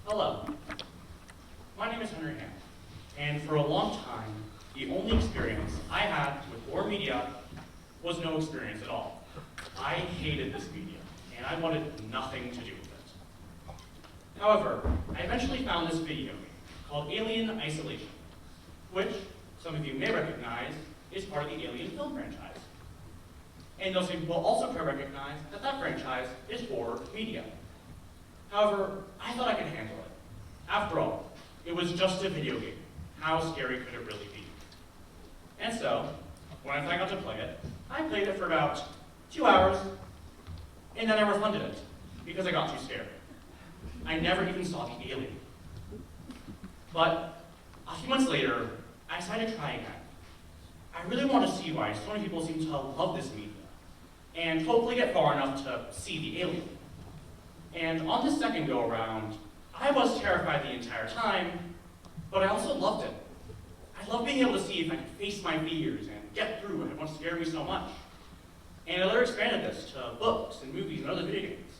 Hello, my name is Hamel, and for a long time, the only experience I had with horror media was no experience at all. I hated this media, and I wanted nothing to do with it. However, I eventually found this video game called Alien Isolation, which some of you may recognize is part of the Alien film franchise. And those people will also probably recognize that that franchise is horror media. However, I thought I could handle it. After all, it was just a video game. How scary could it really be? And so, when I got to play it, I played it for about 2 hours, and then I refunded it, because I got too scared. I never even saw the alien. But a few months later, I decided to try again. I really want to see why so many people seem to love this media, and hopefully get far enough to see the alien. And on this second go-around, I was terrified the entire time, but I also loved it. I loved being able to see if I could face my fears and get through what once scared me so much. And I later expanded this to books and movies and other video games.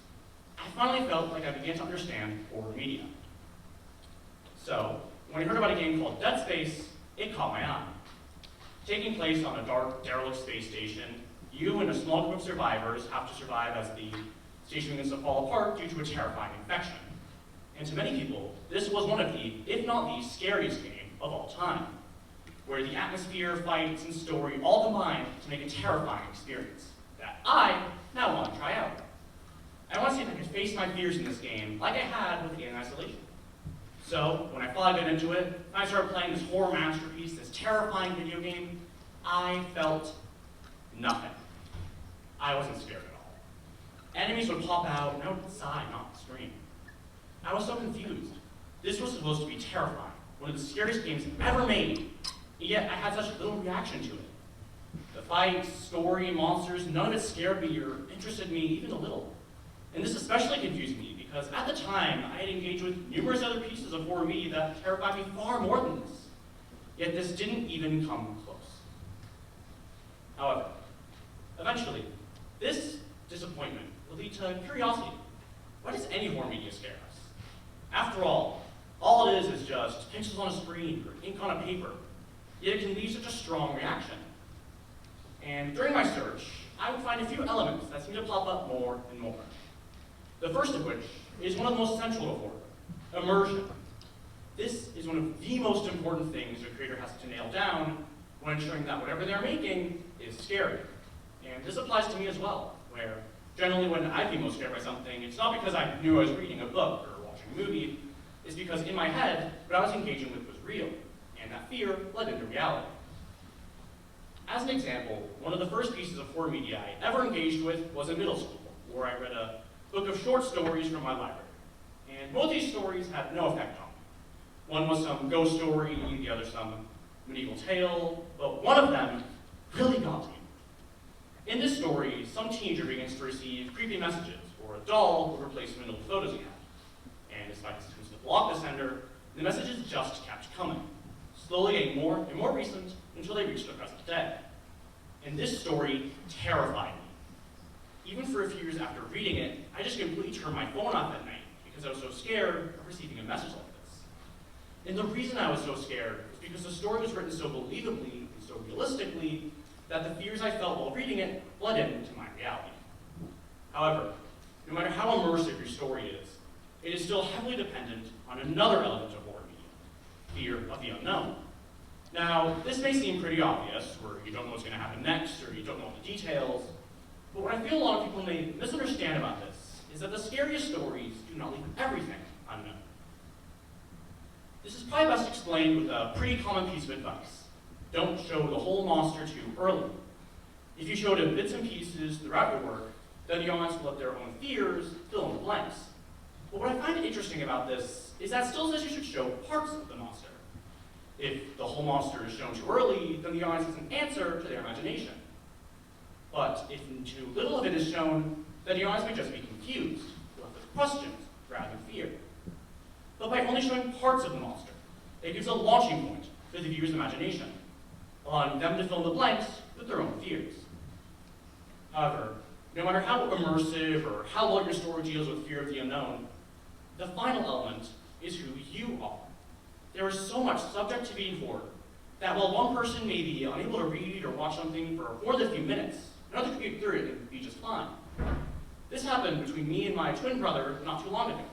I finally felt like I began to understand horror media. So, when I heard about a game called Dead Space, it caught my eye. Taking place on a dark, derelict space station, you and a small group of survivors have to survive as the station begins to fall apart due to a terrifying infection. And to many people, this was one of the, if not the scariest game of all time, where the atmosphere, fights, and story all combined to make a terrifying experience that I now want to try out. I want to see if I could face my fears in this game like I had with Alien Isolation. So, when I finally got into it, I started playing this horror masterpiece, this terrifying video game, I felt nothing. I wasn't scared at all. Enemies would pop out, and I would sigh, not scream. I was so confused. This was supposed to be terrifying, one of the scariest games ever made, and yet I had such little reaction to it. The fights, story, monsters, none of it scared me or interested me even a little. And this especially confused me because at the time, I had engaged with numerous other pieces of horror media that terrified me far more than this. Yet this didn't even come close. However, eventually, this disappointment will lead to curiosity. Why does any horror media scare us? After all it is just pixels on a screen or ink on a paper, yet it can leave such a strong reaction. And during my search, I would find a few elements that seem to pop up more and more. The first of which is one of the most central to horror, immersion. This is one of the most important things a creator has to nail down when ensuring that whatever they're making is scary. And this applies to me as well, where generally when I'd be most scared by something, it's not because I knew I was reading a book or watching a movie, it's because in my head, what I was engaging with was real, and that fear led into reality. As an example, one of the first pieces of horror media I ever engaged with was in middle school, where I read a book of short stories from my library. And both these stories had no effect on me. One was some ghost story, the other some medieval tale, but one of them really got me. In this story, some teenager begins to receive creepy messages, or a doll would replace some old photos he had. And despite his attempts to block the sender, the messages just kept coming, slowly getting more and more recent until they reached the present day. And this story terrified me. Even for a few years after reading it, I just completely turned my phone off at night because I was so scared of receiving a message like this. And the reason I was so scared was because the story was written so believably and so realistically that the fears I felt while reading it bled into my reality. However, no matter how immersive your story is, it is still heavily dependent on another element of horror media, fear of the unknown. Now, this may seem pretty obvious, where you don't know what's going to happen next, or you don't know all the details, but what I feel a lot of people may misunderstand about this is that the scariest stories do not leave everything unknown. This is probably best explained with a pretty common piece of advice. Don't show the whole monster too early. If you showed him bits and pieces throughout your work, then the audience will let their own fears fill in the blanks. But what I find interesting about this is that it still says you should show parts of the monster. If the whole monster is shown too early, then the audience has an answer to their imagination. But if too little of it is shown, then the audience may just be confused, left with questions rather than fear. But by only showing parts of the monster, it gives a launching point for the viewer's imagination, allowing them to fill in the blanks with their own fears. However, no matter how immersive or how well your story deals with fear of the unknown, the final element is who you are. There is so much subjectivity in horror that while one person may be unable to read or watch something for more than a few minutes, another could get through it and be just fine. This happened between me and my twin brother not too long ago,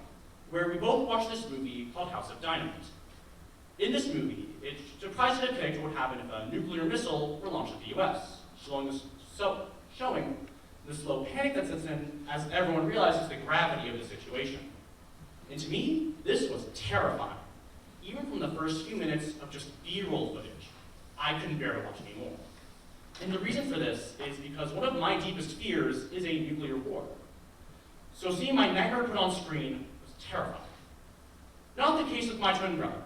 where we both watched this movie called House of Dynamite. In this movie, it tries to depict what would happen if a nuclear missile were launched at the US, showing the slow panic that sets in as everyone realizes the gravity of the situation. And to me, this was terrifying. Even from the first few minutes of just B-roll footage, I couldn't bear to watch anymore. And the reason for this is because one of my deepest fears is a nuclear war. So seeing my nightmare put on screen was terrifying. Not the case with my twin brother.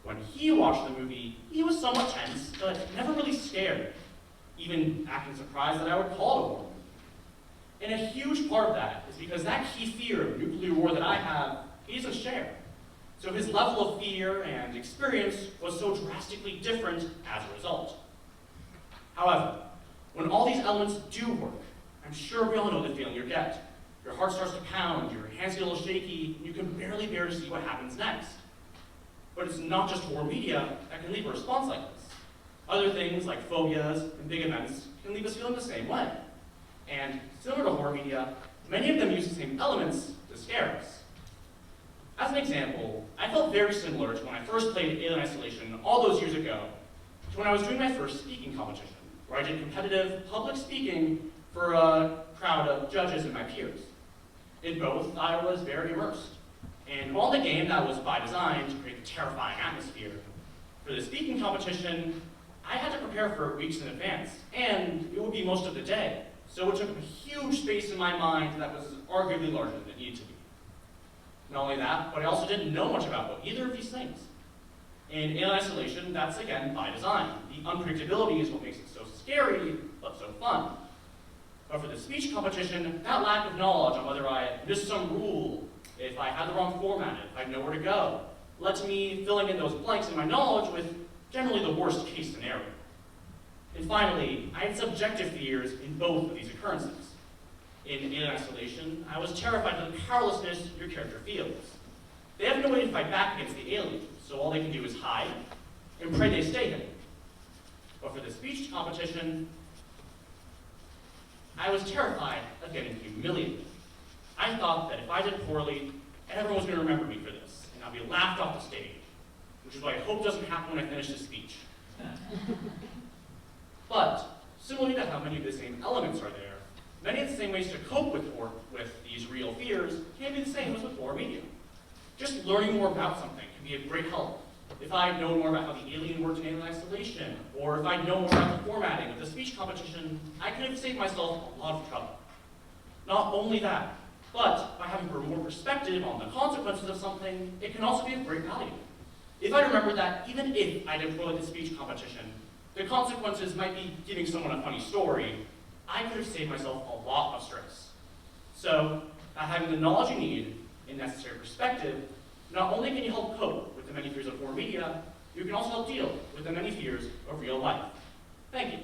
When he watched the movie, he was somewhat tense, but never really scared, even acting surprised that I would call it a war movie. And a huge part of that is because that key fear of nuclear war that I have, he doesn't share. So his level of fear and experience was so drastically different as a result. However, when all these elements do work, I'm sure we all know the feeling you get. Your heart starts to pound, your hands get a little shaky, and you can barely bear to see what happens next. But it's not just horror media that can leave a response like this. Other things like phobias and big events can leave us feeling the same way. And similar to horror media, many of them use the same elements to scare us. As an example, I felt very similar to when I first played Alien Isolation all those years ago, to when I was doing my first speaking competition, where I did competitive public speaking for a crowd of judges and my peers. In both, I was very immersed. And while the game that was by design to create a terrifying atmosphere, for the speaking competition, I had to prepare for it weeks in advance, and it would be most of the day. So it took a huge space in my mind that was arguably larger than it needed to be. Not only that, but I also didn't know much about either of these things. In Alien Isolation, that's again by design. The unpredictability is what makes it so scary, but so fun. But for the speech competition, that lack of knowledge on whether I missed some rule, if I had the wrong format, if I know where to go, led to me filling in those blanks in my knowledge with generally the worst case scenario. And finally, I had subjective fears in both of these occurrences. In Alien Isolation, I was terrified of the powerlessness your character feels. They have no way to fight back against the aliens, so all they can do is hide and pray they stay hidden. But for the speech competition, I was terrified of getting humiliated. I thought that if I did poorly, everyone was going to remember me for this, and I'll be laughed off the stage, which is what I hope doesn't happen when I finish the speech. But, similarly to how many of the same elements are there, many of the same ways to cope with these real fears can be the same as with horror media. Just learning more about something can be a great help. If I'd known more about how the alien worked in Alien Isolation, or if I'd known more about the formatting of the speech competition, I could have saved myself a lot of trouble. Not only that, but by having more perspective on the consequences of something, it can also be of great value. If I remember that even if I did poorly at the speech competition, the consequences might be giving someone a funny story, I could have saved myself a lot of stress. So, by having the knowledge you need and necessary perspective, not only can you help cope with the many fears of horror media, you can also help deal with the many fears of real life. Thank you.